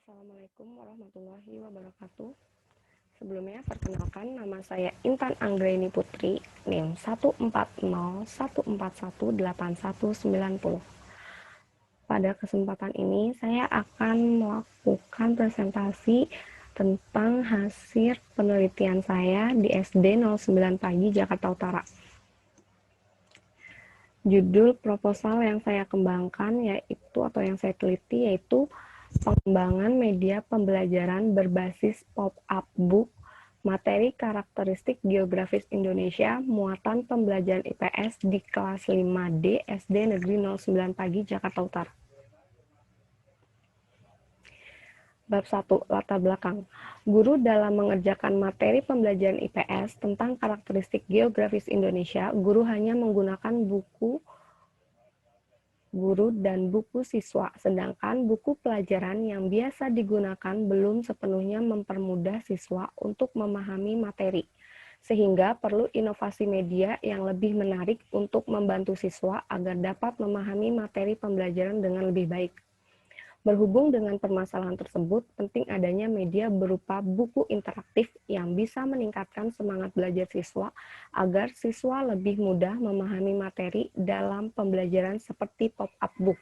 Assalamualaikum warahmatullahi wabarakatuh. Sebelumnya, perkenalkan nama saya Intan Anggraini Putri, NIM 140141819. Pada kesempatan ini, saya akan melakukan presentasi tentang hasil penelitian saya di SD 09 Pagi, Jakarta Utara. Judul proposal yang saya kembangkan yang saya teliti yaitu pengembangan media pembelajaran berbasis pop-up book, materi karakteristik geografis Indonesia, muatan pembelajaran IPS di kelas 5D SD Negeri 09 Pagi, Jakarta Utara. Bab 1. Latar belakang. Guru dalam mengerjakan materi pembelajaran IPS tentang karakteristik geografis Indonesia, guru hanya menggunakan buku guru dan buku siswa, sedangkan buku pelajaran yang biasa digunakan belum sepenuhnya mempermudah siswa untuk memahami materi, sehingga perlu inovasi media yang lebih menarik untuk membantu siswa agar dapat memahami materi pembelajaran dengan lebih baik. Berhubung dengan permasalahan tersebut, penting adanya media berupa buku interaktif yang bisa meningkatkan semangat belajar siswa agar siswa lebih mudah memahami materi dalam pembelajaran seperti pop-up book.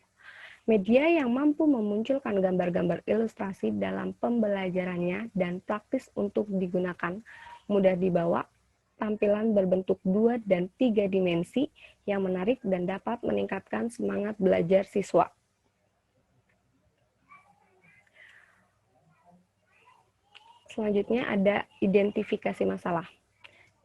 Media yang mampu memunculkan gambar-gambar ilustrasi dalam pembelajarannya dan praktis untuk digunakan, mudah dibawa, tampilan berbentuk 2 dan 3 dimensi yang menarik dan dapat meningkatkan semangat belajar siswa. Selanjutnya ada identifikasi masalah.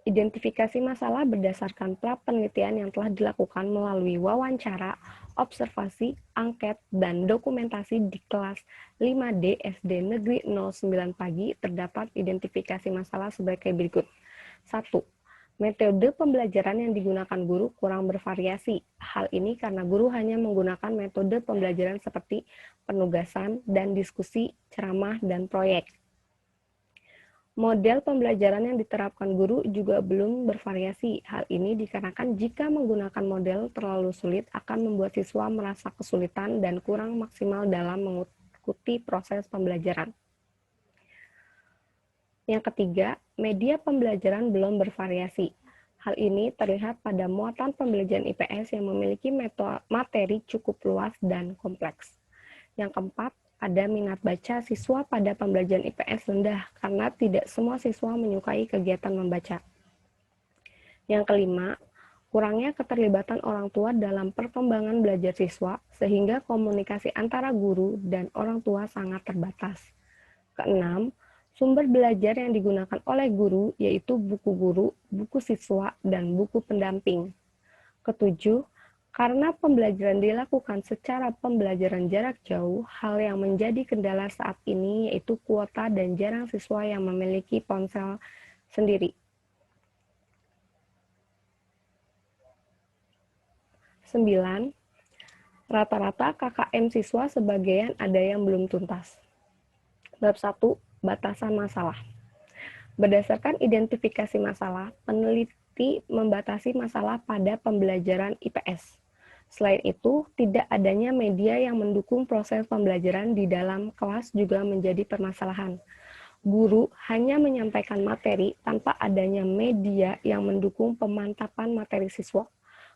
Identifikasi masalah berdasarkan pra-penelitian yang telah dilakukan melalui wawancara, observasi, angket, dan dokumentasi di kelas 5D SD Negeri 09 Pagi terdapat identifikasi masalah sebagai berikut. 1. Metode pembelajaran yang digunakan guru kurang bervariasi. Hal ini karena guru hanya menggunakan metode pembelajaran seperti penugasan dan diskusi, ceramah, dan proyek. Model pembelajaran yang diterapkan guru juga belum bervariasi. Hal ini dikarenakan jika menggunakan model terlalu sulit akan membuat siswa merasa kesulitan dan kurang maksimal dalam mengikuti proses pembelajaran. Yang ketiga, media pembelajaran belum bervariasi. Hal ini terlihat pada muatan pembelajaran IPS yang memiliki materi cukup luas dan kompleks. Yang keempat, ada minat baca siswa pada pembelajaran IPS rendah karena tidak semua siswa menyukai kegiatan membaca. Yang kelima, kurangnya keterlibatan orang tua dalam perkembangan belajar siswa sehingga komunikasi antara guru dan orang tua sangat terbatas. Keenam, sumber belajar yang digunakan oleh guru yaitu buku guru, buku siswa, dan buku pendamping. Ketujuh, karena pembelajaran dilakukan secara pembelajaran jarak jauh, hal yang menjadi kendala saat ini yaitu kuota dan jarang siswa yang memiliki ponsel sendiri. 9. Rata-rata KKM siswa sebagian ada yang belum tuntas. Bab 1. Batasan masalah. Berdasarkan identifikasi masalah, peneliti membatasi masalah pada pembelajaran IPS. Selain itu, tidak adanya media yang mendukung proses pembelajaran di dalam kelas juga menjadi permasalahan. Guru hanya menyampaikan materi tanpa adanya media yang mendukung pemantapan materi siswa.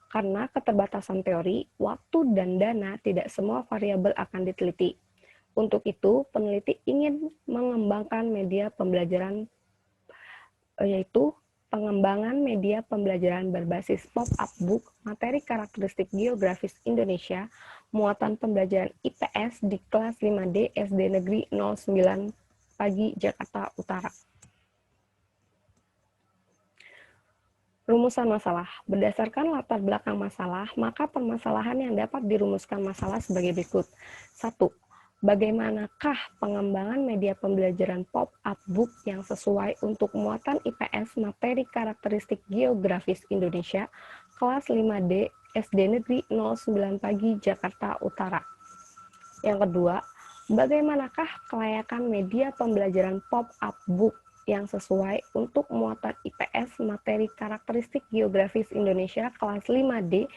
Karena keterbatasan teori, waktu, dan dana, tidak semua variabel akan diteliti. Untuk itu, peneliti ingin mengembangkan media pembelajaran yaitu pengembangan media pembelajaran berbasis pop-up book, materi karakteristik geografis Indonesia, muatan pembelajaran IPS di kelas 5D SD Negeri 09 Pagi, Jakarta Utara. Rumusan masalah. Berdasarkan latar belakang masalah, maka permasalahan yang dapat dirumuskan masalah sebagai berikut. 1. Bagaimanakah pengembangan media pembelajaran pop-up book yang sesuai untuk muatan IPS materi karakteristik geografis Indonesia kelas 5D SD Negeri 09 Pagi, Jakarta Utara. Yang kedua, bagaimanakah kelayakan media pembelajaran pop-up book yang sesuai untuk muatan IPS materi karakteristik geografis Indonesia kelas 5D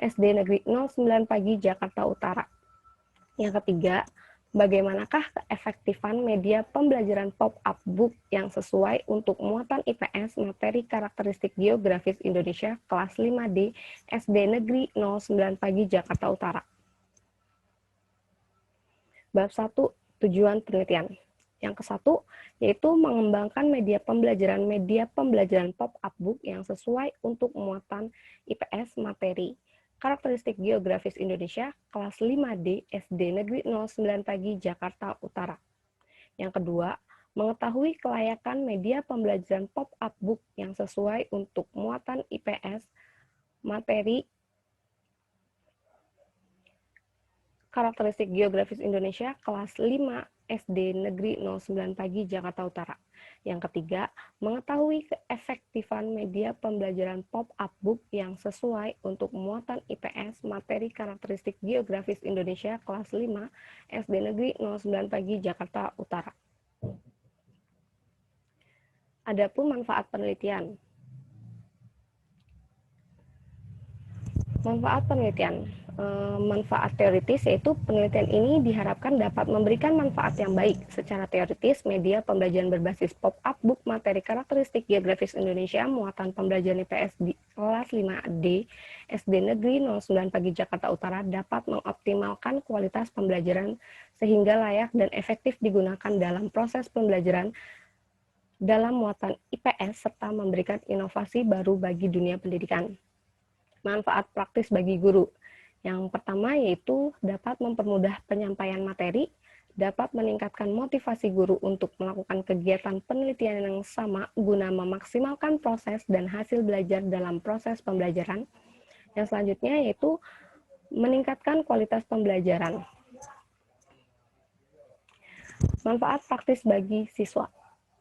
SD Negeri 09 Pagi, Jakarta Utara. Yang ketiga, Bagaimanakah keefektifan media pembelajaran pop-up book yang sesuai untuk muatan IPS materi karakteristik geografis Indonesia kelas 5D SD Negeri 09 Pagi Jakarta Utara? Bab 1, tujuan penelitian. Yang ke-1 yaitu mengembangkan media pembelajaran pop-up book yang sesuai untuk muatan IPS materi karakteristik geografis Indonesia kelas 5D SD Negeri 09 Pagi Jakarta Utara. Yang kedua, mengetahui kelayakan media pembelajaran pop-up book yang sesuai untuk muatan IPS materi karakteristik geografis Indonesia kelas 5 SD Negeri 09 Pagi Jakarta Utara. Yang ketiga, mengetahui keefektifan media pembelajaran pop-up book yang sesuai untuk muatan IPS materi karakteristik geografis Indonesia kelas 5 SD Negeri 09 Pagi Jakarta Utara. Adapun manfaat penelitian. Manfaat penelitian. Manfaat teoritis yaitu penelitian ini diharapkan dapat memberikan manfaat yang baik secara teoritis media pembelajaran berbasis pop-up book materi karakteristik geografis Indonesia muatan pembelajaran IPS di kelas 5D SD Negeri 09 Pagi Jakarta Utara dapat mengoptimalkan kualitas pembelajaran sehingga layak dan efektif digunakan dalam proses pembelajaran dalam muatan IPS serta memberikan inovasi baru bagi dunia pendidikan. Manfaat praktis bagi guru. Yang pertama yaitu dapat mempermudah penyampaian materi, dapat meningkatkan motivasi guru untuk melakukan kegiatan penelitian yang sama guna memaksimalkan proses dan hasil belajar dalam proses pembelajaran. Yang selanjutnya yaitu meningkatkan kualitas pembelajaran. Manfaat praktis bagi siswa.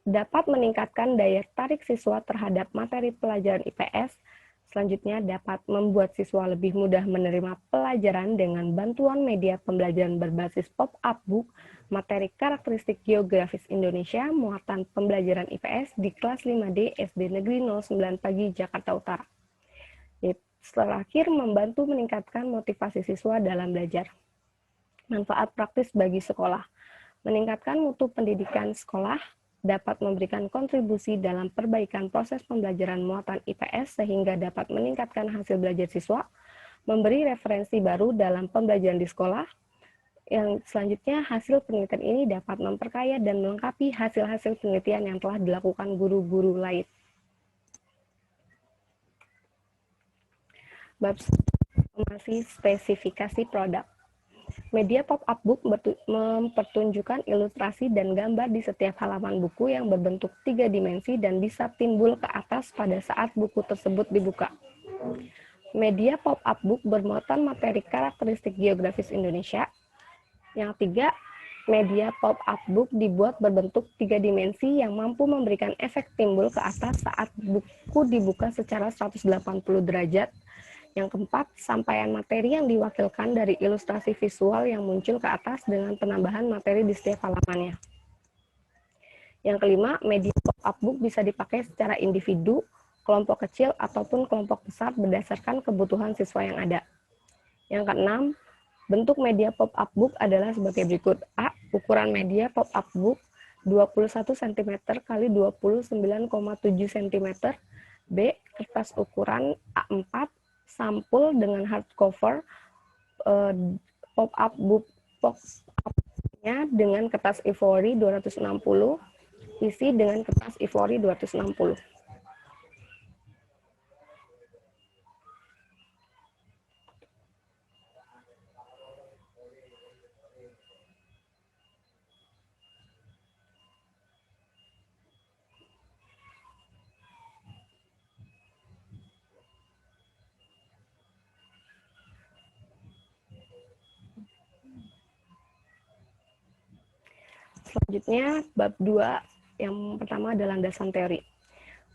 Dapat meningkatkan daya tarik siswa terhadap materi pelajaran IPS. Selanjutnya dapat membuat siswa lebih mudah menerima pelajaran dengan bantuan media pembelajaran berbasis pop-up book materi karakteristik geografis Indonesia muatan pembelajaran IPS di kelas 5D SD Negeri 09 Pagi Jakarta Utara. Terakhir, membantu meningkatkan motivasi siswa dalam belajar. Manfaat praktis bagi sekolah. Meningkatkan mutu pendidikan sekolah, dapat memberikan kontribusi dalam perbaikan proses pembelajaran muatan IPS sehingga dapat meningkatkan hasil belajar siswa, memberi referensi baru dalam pembelajaran di sekolah. Yang selanjutnya, hasil penelitian ini dapat memperkaya dan melengkapi hasil-hasil penelitian yang telah dilakukan guru-guru lain. Bab informasi spesifikasi produk. Media pop-up book mempertunjukkan ilustrasi dan gambar di setiap halaman buku yang berbentuk 3 dimensi dan bisa timbul ke atas pada saat buku tersebut dibuka. Media pop-up book bermuatan materi karakteristik geografis Indonesia. Yang tiga, media pop-up book dibuat berbentuk 3 dimensi yang mampu memberikan efek timbul ke atas saat buku dibuka secara 180 derajat. Yang keempat, sampaian materi yang diwakilkan dari ilustrasi visual yang muncul ke atas dengan penambahan materi di setiap halamannya. Yang kelima, media pop-up book bisa dipakai secara individu, kelompok kecil, ataupun kelompok besar berdasarkan kebutuhan siswa yang ada. Yang keenam, bentuk media pop-up book adalah sebagai berikut. A. Ukuran media pop-up book 21 cm x 29,7 cm. B. Kertas ukuran A4 sampul dengan hardcover pop-up book pop-up-nya dengan kertas ivory 260, isi dengan kertas ivory 260. Selanjutnya, bab 2, yang pertama adalah landasan teori.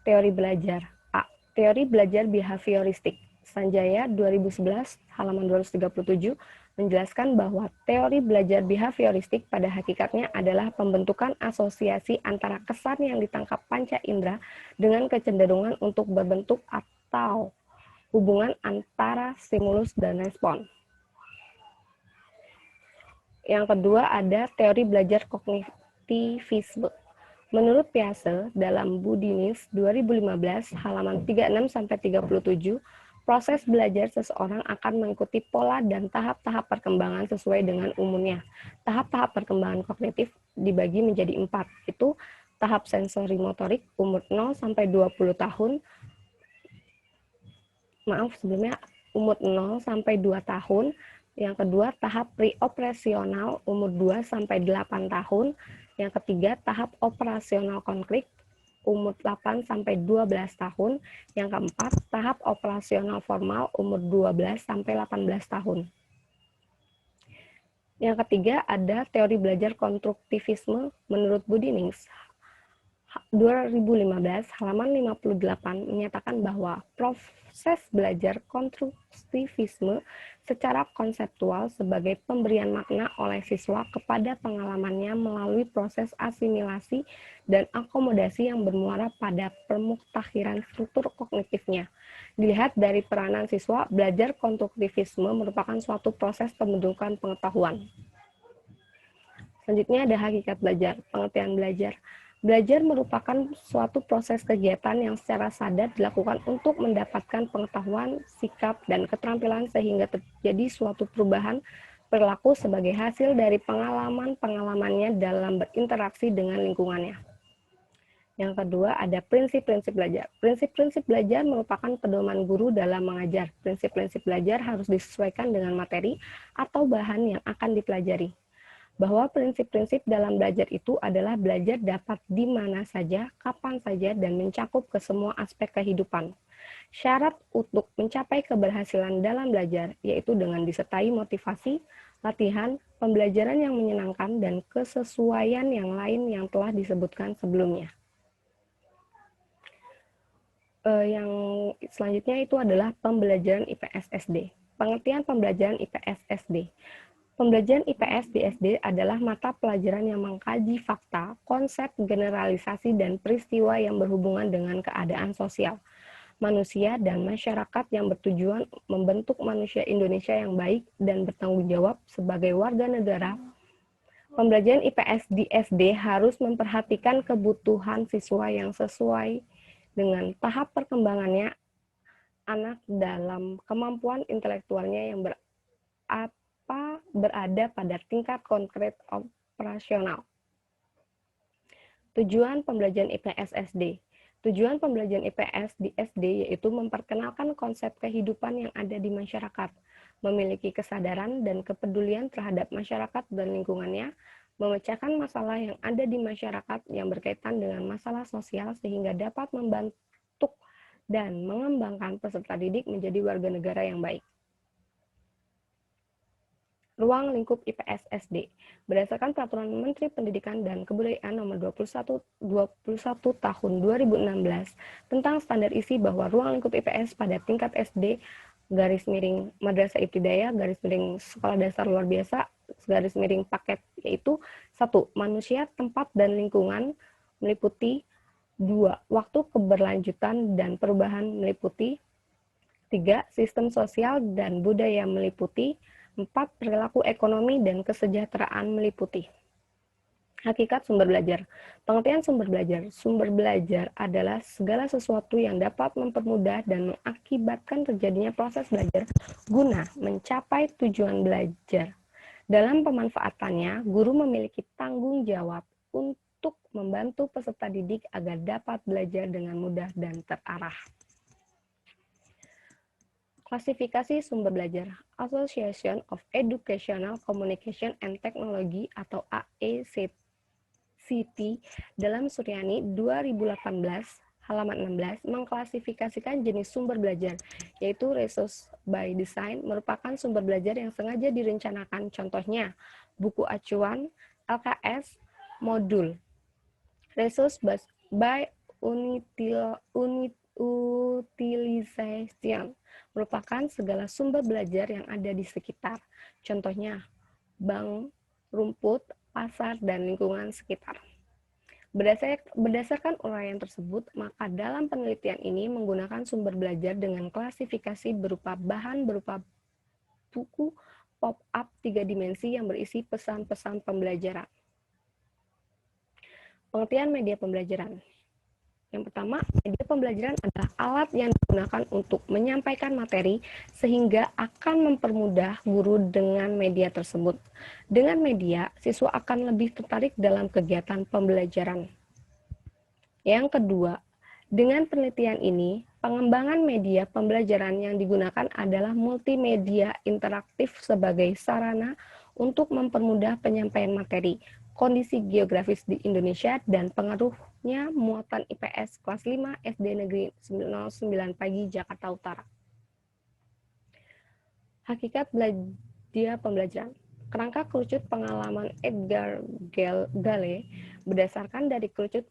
Teori belajar. A. Teori belajar behavioristik. Sanjaya 2011, halaman 237, menjelaskan bahwa teori belajar behavioristik pada hakikatnya adalah pembentukan asosiasi antara kesan yang ditangkap panca indera dengan kecenderungan untuk berbentuk atau hubungan antara stimulus dan respon. Yang kedua ada teori belajar kognitivisme. Menurut Piaget dalam Budinis 2015 halaman 36-37, proses belajar seseorang akan mengikuti pola dan tahap-tahap perkembangan sesuai dengan umurnya. Tahap-tahap perkembangan kognitif dibagi menjadi 4, itu tahap sensori motorik umur 0 sampai 20 tahun. Umur 0 sampai 2 tahun. Yang kedua, tahap pre-operasional umur 2 sampai 8 tahun. Yang ketiga, tahap operasional konkret umur 8 sampai 12 tahun. Yang keempat, tahap operasional formal umur 12 sampai 18 tahun. Yang ketiga, ada teori belajar konstruktivisme menurut Budinings 2015 halaman 58 menyatakan bahwa proses belajar konstruktivisme secara konseptual sebagai pemberian makna oleh siswa kepada pengalamannya melalui proses asimilasi dan akomodasi yang bermuara pada pemuktakhiran struktur kognitifnya. Dilihat dari peranan siswa, belajar konstruktivisme merupakan suatu proses pembentukan pengetahuan. Selanjutnya ada hakikat belajar, pengertian belajar. Belajar merupakan suatu proses kegiatan yang secara sadar dilakukan untuk mendapatkan pengetahuan, sikap, dan keterampilan sehingga terjadi suatu perubahan perilaku sebagai hasil dari pengalaman-pengalamannya dalam berinteraksi dengan lingkungannya. Yang kedua ada prinsip-prinsip belajar. Prinsip-prinsip belajar merupakan pedoman guru dalam mengajar. Prinsip-prinsip belajar harus disesuaikan dengan materi atau bahan yang akan dipelajari. Bahwa prinsip-prinsip dalam belajar itu adalah belajar dapat di mana saja, kapan saja, dan mencakup ke semua aspek kehidupan. Syarat untuk mencapai keberhasilan dalam belajar yaitu dengan disertai motivasi, latihan, pembelajaran yang menyenangkan, dan kesesuaian yang lain yang telah disebutkan sebelumnya. Yang selanjutnya itu adalah pembelajaran IPS SD. Pengertian pembelajaran IPS SD. Pembelajaran IPS di SD adalah mata pelajaran yang mengkaji fakta, konsep, generalisasi, dan peristiwa yang berhubungan dengan keadaan sosial, manusia, dan masyarakat yang bertujuan membentuk manusia Indonesia yang baik dan bertanggung jawab sebagai warga negara. Pembelajaran IPS di SD harus memperhatikan kebutuhan siswa yang sesuai dengan tahap perkembangannya anak dalam kemampuan intelektualnya yang berada pada tingkat konkret operasional. Tujuan pembelajaran IPS SD. Tujuan pembelajaran IPS di SD yaitu memperkenalkan konsep kehidupan yang ada di masyarakat, memiliki kesadaran dan kepedulian terhadap masyarakat dan lingkungannya, memecahkan masalah yang ada di masyarakat yang berkaitan dengan masalah sosial sehingga dapat membantu dan mengembangkan peserta didik menjadi warga negara yang baik. Ruang lingkup IPS SD. Berdasarkan Peraturan Menteri Pendidikan dan Kebudayaan Nomor 21 Tahun 2016 tentang standar isi bahwa ruang lingkup IPS pada tingkat SD Madrasah Ibtidaiyah Sekolah Dasar Luar Biasa paket yaitu 1. Manusia, tempat, dan lingkungan meliputi 2. Waktu keberlanjutan dan perubahan meliputi 3. Sistem sosial dan budaya meliputi 4. Perilaku ekonomi dan kesejahteraan meliputi. Hakikat sumber belajar. Pengertian sumber belajar. Sumber belajar adalah segala sesuatu yang dapat mempermudah dan mengakibatkan terjadinya proses belajar guna mencapai tujuan belajar. Dalam pemanfaatannya, guru memiliki tanggung jawab untuk membantu peserta didik agar dapat belajar dengan mudah dan terarah. Klasifikasi sumber belajar. Association of Educational Communication and Technology atau AECT dalam Suryani 2018 halaman 16 mengklasifikasikan jenis sumber belajar, yaitu resource by design merupakan sumber belajar yang sengaja direncanakan, contohnya buku acuan, LKS, modul. Resource by utilization merupakan segala sumber belajar yang ada di sekitar, contohnya bank, rumput, pasar, dan lingkungan sekitar. Berdasarkan uraian tersebut, maka dalam penelitian ini menggunakan sumber belajar dengan klasifikasi berupa bahan berupa buku, pop-up 3 dimensi yang berisi pesan-pesan pembelajaran. Pengertian media pembelajaran. Yang pertama, media pembelajaran adalah alat yang digunakan untuk menyampaikan materi sehingga akan mempermudah guru dengan media tersebut. Dengan media, siswa akan lebih tertarik dalam kegiatan pembelajaran. Yang kedua, dengan penelitian ini, pengembangan media pembelajaran yang digunakan adalah multimedia interaktif sebagai sarana untuk mempermudah penyampaian materi, kondisi geografis di Indonesia, dan pengaruhnya muatan IPS kelas 5 SD Negeri 09 Pagi, Jakarta Utara. Hakikat media pembelajaran. Kerangka kerucut pengalaman Edgar Gale berdasarkan dari kerucut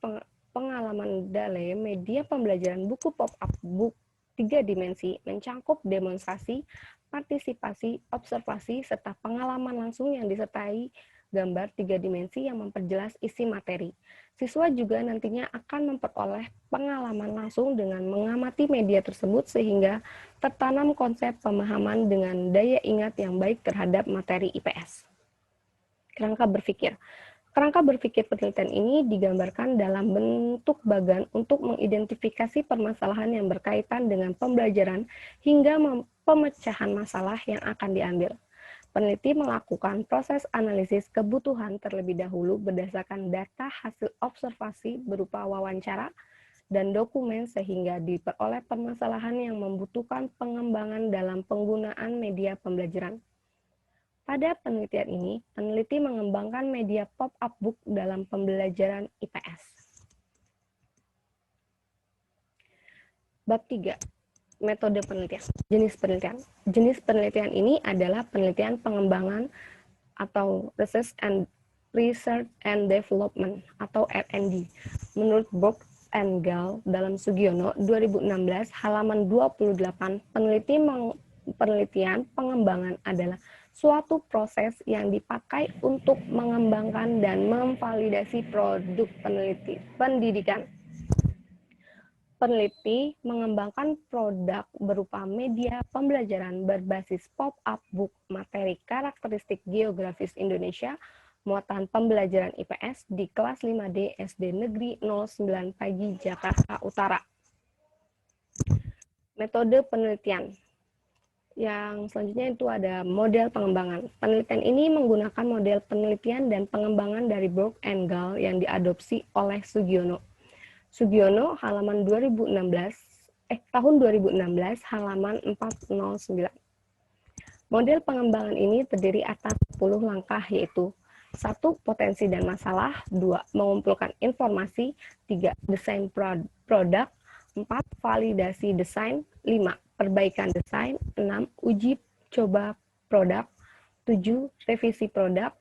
pengalaman Dale, media pembelajaran buku pop-up book 3 dimensi mencangkup demonstrasi, partisipasi, observasi, serta pengalaman langsung yang disertai gambar 3 dimensi yang memperjelas isi materi. Siswa juga nantinya akan memperoleh pengalaman langsung dengan mengamati media tersebut sehingga tertanam konsep pemahaman dengan daya ingat yang baik terhadap materi IPS. Kerangka berpikir. Kerangka berpikir penelitian ini digambarkan dalam bentuk bagan untuk mengidentifikasi permasalahan yang berkaitan dengan pembelajaran hingga pemecahan masalah yang akan diambil. Peneliti melakukan proses analisis kebutuhan terlebih dahulu berdasarkan data hasil observasi berupa wawancara dan dokumen sehingga diperoleh permasalahan yang membutuhkan pengembangan dalam penggunaan media pembelajaran. Pada penelitian ini, peneliti mengembangkan media pop-up book dalam pembelajaran IPS. Bab 3. Metode penelitian. Jenis penelitian. Jenis penelitian ini adalah penelitian pengembangan atau Research and Development atau R&D. Menurut Brooks and Gale dalam Sugiono 2016 halaman 28, penelitian pengembangan adalah suatu proses yang dipakai untuk mengembangkan dan memvalidasi produk pendidikan. Peneliti mengembangkan produk berupa media pembelajaran berbasis pop-up book materi karakteristik geografis Indonesia, muatan pembelajaran IPS di kelas 5D SD Negeri 09 Pagi, Jakarta Utara. Metode penelitian. Yang selanjutnya itu ada model pengembangan. Penelitian ini menggunakan model penelitian dan pengembangan dari Brooks and Gale yang diadopsi oleh Sugiono. Sugiono halaman tahun 2016 halaman 409. Model pengembangan ini terdiri atas 10 langkah yaitu 1. Potensi dan masalah, 2. Mengumpulkan informasi, 3. Desain produk, 4. Validasi desain, 5. Perbaikan desain, 6. Uji coba produk, 7. Revisi produk,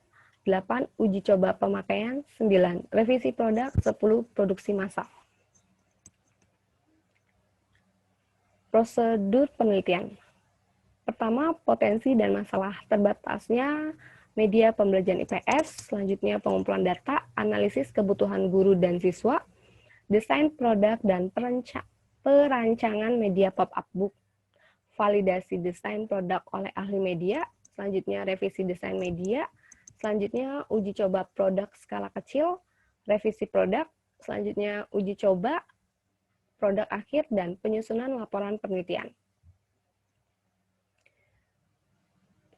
8. Uji coba pemakaian, 9. Revisi produk, 10. Produksi massal. Prosedur penelitian. Pertama, potensi dan masalah. Terbatasnya media pembelajaran IPS, selanjutnya pengumpulan data, analisis kebutuhan guru dan siswa, desain produk dan perancangan media pop-up book, validasi desain produk oleh ahli media, selanjutnya revisi desain media, selanjutnya uji coba produk skala kecil, revisi produk, selanjutnya uji coba produk akhir, dan penyusunan laporan penelitian.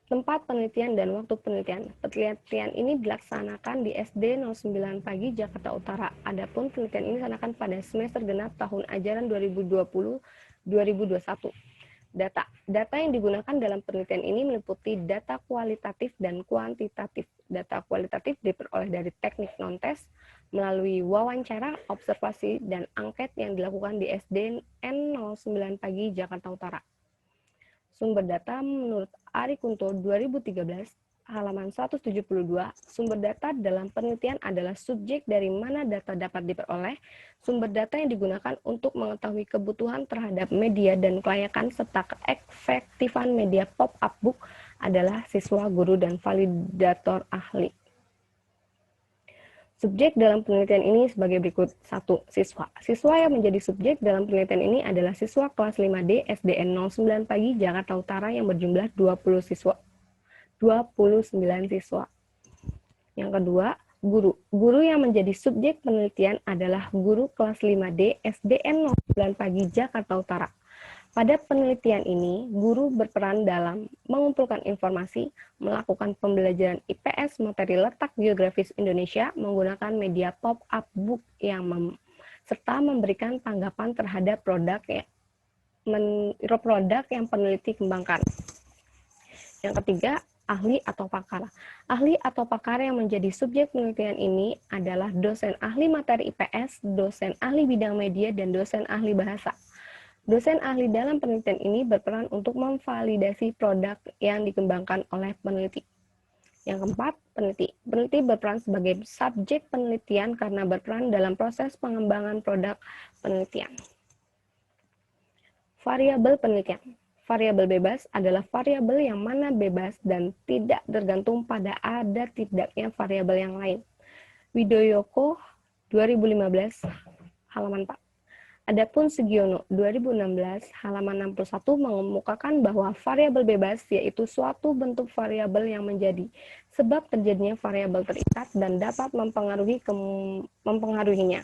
Tempat penelitian dan waktu penelitian. Penelitian ini dilaksanakan di SD 09 Pagi, Jakarta Utara. Adapun penelitian ini dilaksanakan pada semester genap tahun ajaran 2020-2021. Data yang digunakan dalam penelitian ini meliputi data kualitatif dan kuantitatif. Data kualitatif diperoleh dari teknik non-tes melalui wawancara, observasi, dan angket yang dilakukan di SD N09 Pagi, Jakarta Utara. Sumber data menurut Ari Kunto 2013, halaman 172, sumber data dalam penelitian adalah subjek dari mana data dapat diperoleh, sumber data yang digunakan untuk mengetahui kebutuhan terhadap media dan kelayakan serta keefektifan media pop-up book adalah siswa, guru, dan validator ahli. Subjek dalam penelitian ini sebagai berikut. 1. Siswa. Siswa yang menjadi subjek dalam penelitian ini adalah siswa kelas 5D SDN 09 Pagi, Jakarta Utara yang berjumlah 20 siswa. 29 siswa. Yang kedua, guru. Guru yang menjadi subjek penelitian adalah guru kelas 5D SDN 09 Pagi Jakarta Utara. Pada penelitian ini, guru berperan dalam mengumpulkan informasi, melakukan pembelajaran IPS materi letak geografis Indonesia menggunakan media pop-up book serta memberikan tanggapan terhadap produk yang peneliti kembangkan. Yang ketiga, ahli atau pakar. Ahli atau pakar yang menjadi subjek penelitian ini adalah dosen ahli materi IPS, dosen ahli bidang media, dan dosen ahli bahasa. Dosen ahli dalam penelitian ini berperan untuk memvalidasi produk yang dikembangkan oleh peneliti. Yang keempat, peneliti. Peneliti berperan sebagai subjek penelitian karena berperan dalam proses pengembangan produk penelitian. Variabel penelitian. Variabel bebas adalah variabel yang mana bebas dan tidak tergantung pada ada tidaknya variabel yang lain. Widoyoko 2015 halaman 4. Adapun Sugiono 2016 halaman 61 mengemukakan bahwa variabel bebas yaitu suatu bentuk variabel yang menjadi sebab terjadinya variabel terikat dan dapat mempengaruhinya.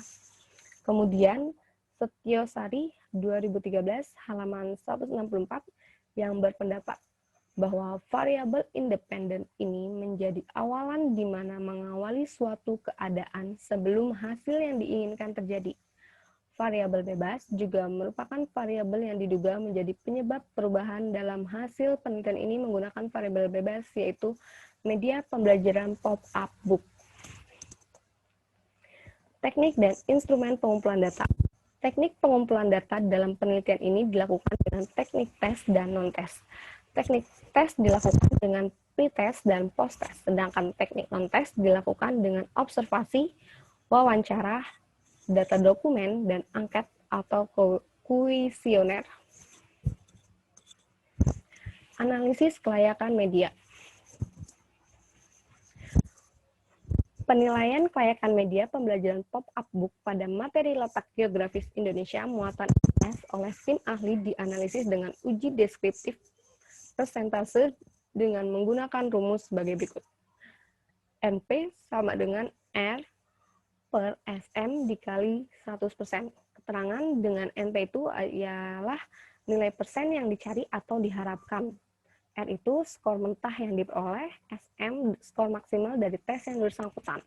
Kemudian Setiosari 2013 halaman 164 yang berpendapat bahwa variabel independen ini menjadi awalan di mana mengawali suatu keadaan sebelum hasil yang diinginkan terjadi. Variabel bebas juga merupakan variabel yang diduga menjadi penyebab perubahan dalam hasil penelitian ini menggunakan variabel bebas yaitu media pembelajaran pop-up book. Teknik dan instrumen pengumpulan data. Teknik pengumpulan data dalam penelitian ini dilakukan dengan teknik tes dan non-tes. Teknik tes dilakukan dengan pre-tes dan post-tes, sedangkan teknik non-tes dilakukan dengan observasi, wawancara, data dokumen, dan angket atau kuesioner. Analisis kelayakan media. Penilaian kelayakan media pembelajaran pop-up book pada materi letak geografis Indonesia muatan IPS oleh tim ahli dianalisis dengan uji deskriptif persentase dengan menggunakan rumus sebagai berikut. NP sama dengan R per SM dikali 100%. Keterangan dengan NP itu ialah nilai persen yang dicari atau diharapkan. R itu skor mentah yang diperoleh, SM skor maksimal dari tes yang bersangkutan.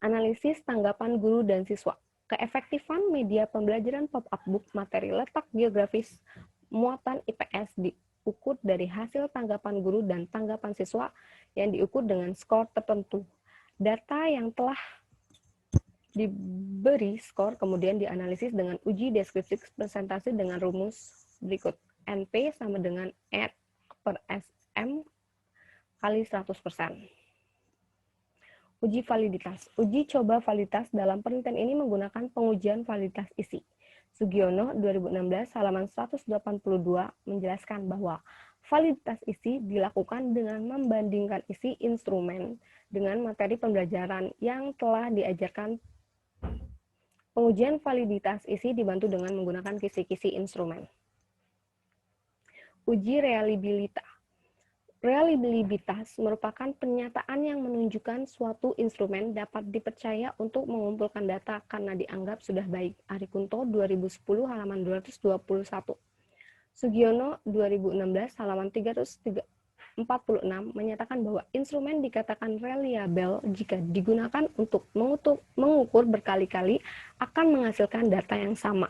Analisis tanggapan guru dan siswa. Keefektifan media pembelajaran pop-up book materi letak geografis muatan IPS diukur dari hasil tanggapan guru dan tanggapan siswa yang diukur dengan skor tertentu. Data yang telah diberi skor kemudian dianalisis dengan uji deskriptif presentasi dengan rumus berikut. NP sama dengan R per SM kali 100%. Uji validitas. Uji coba validitas dalam penelitian ini menggunakan pengujian validitas isi. Sugiono 2016 halaman 182 menjelaskan bahwa validitas isi dilakukan dengan membandingkan isi instrumen dengan materi pembelajaran yang telah diajarkan. Pengujian validitas isi dibantu dengan menggunakan kisi-kisi instrumen. Uji reliabilitas. Reliabilitas merupakan pernyataan yang menunjukkan suatu instrumen dapat dipercaya untuk mengumpulkan data karena dianggap sudah baik. Arikunto 2010 halaman 221. Sugiono 2016 halaman 346 menyatakan bahwa instrumen dikatakan reliable jika digunakan untuk mengukur berkali-kali akan menghasilkan data yang sama.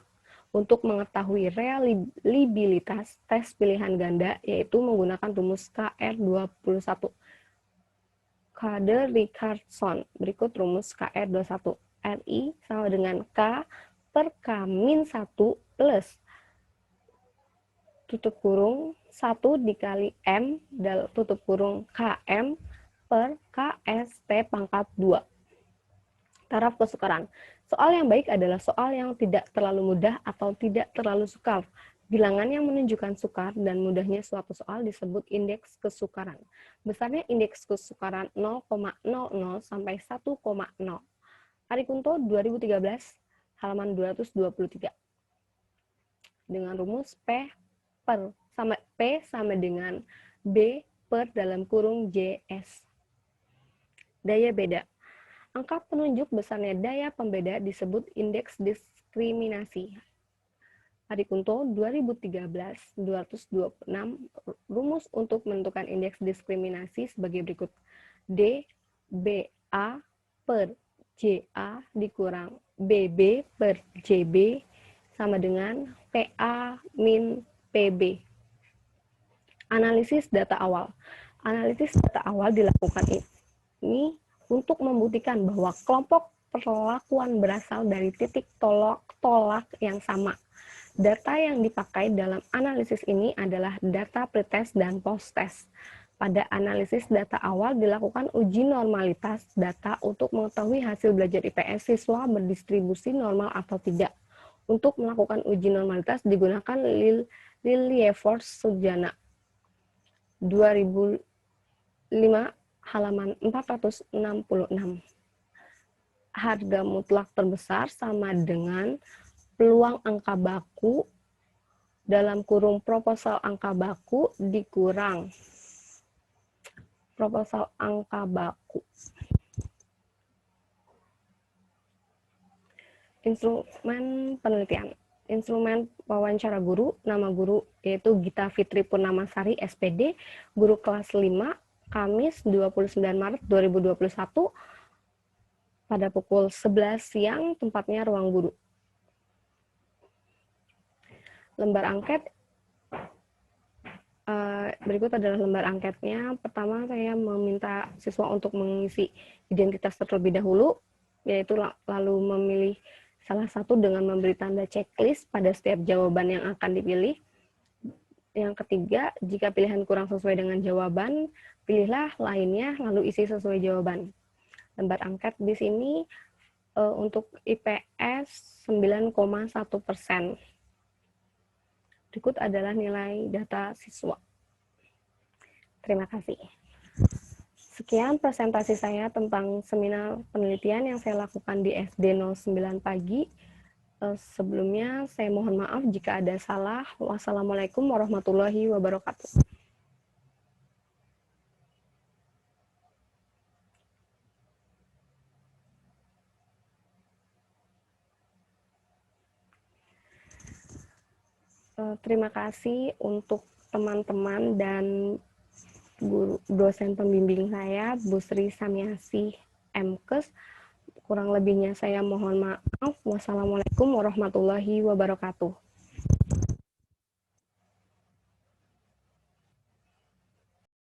Untuk mengetahui reliabilitas tes pilihan ganda, yaitu menggunakan rumus KR21. Kade-Richardson. Berikut rumus KR21. RI sama dengan K per K-1 plus tutup kurung 1 dikali M tutup kurung KM per KST pangkat 2. Taraf kesukaran. Soal yang baik adalah soal yang tidak terlalu mudah atau tidak terlalu sukar. Bilangan yang menunjukkan sukar dan mudahnya suatu soal disebut indeks kesukaran. Besarnya indeks kesukaran 0,00 sampai 1,0. Arikunto 2013 halaman 223. Dengan rumus P sama dengan B per dalam kurung JS. Daya beda. Angka penunjuk besarnya daya pembeda disebut indeks diskriminasi. Adikunto 2013, 226, rumus untuk menentukan indeks diskriminasi sebagai berikut. D, BA per JA dikurang BB per JB sama dengan PA min PB. Analisis data awal. Analisis data awal dilakukan ini untuk membuktikan bahwa kelompok perlakuan berasal dari titik tolak yang sama. Data yang dipakai dalam analisis ini adalah data pretest dan post-test. Pada analisis data awal dilakukan uji normalitas data untuk mengetahui hasil belajar IPS siswa berdistribusi normal atau tidak. Untuk melakukan uji normalitas digunakan Lievors-Sujana 2005 halaman 466. Harga mutlak terbesar sama dengan peluang angka baku dalam kurung proposal angka baku dikurang proposal angka baku. Instrumen penelitian. Instrumen wawancara guru, nama guru yaitu Gita Fitri Purnamasari, SPD, guru kelas 5, Kamis 29 Maret 2021 pada pukul 11 siang, tempatnya ruang guru. Lembar angket, berikut adalah lembar angketnya. Pertama, saya meminta siswa untuk mengisi identitas terlebih dahulu, yaitu lalu memilih salah satu dengan memberi tanda checklist pada setiap jawaban yang akan dipilih. Yang ketiga, jika pilihan kurang sesuai dengan jawaban, pilihlah lainnya lalu isi sesuai jawaban. Lembar angket di sini untuk IPS 9,1%. Berikut adalah nilai data siswa. Terima kasih. Sekian presentasi saya tentang seminar penelitian yang saya lakukan di SD 09 pagi. Sebelumnya saya mohon maaf jika ada salah. Wassalamualaikum warahmatullahi wabarakatuh. Terima kasih untuk teman-teman dan guru dosen pembimbing saya, Bu Sri Samiasi MKes. Kurang lebihnya saya mohon maaf. Wassalamualaikum warahmatullahi wabarakatuh.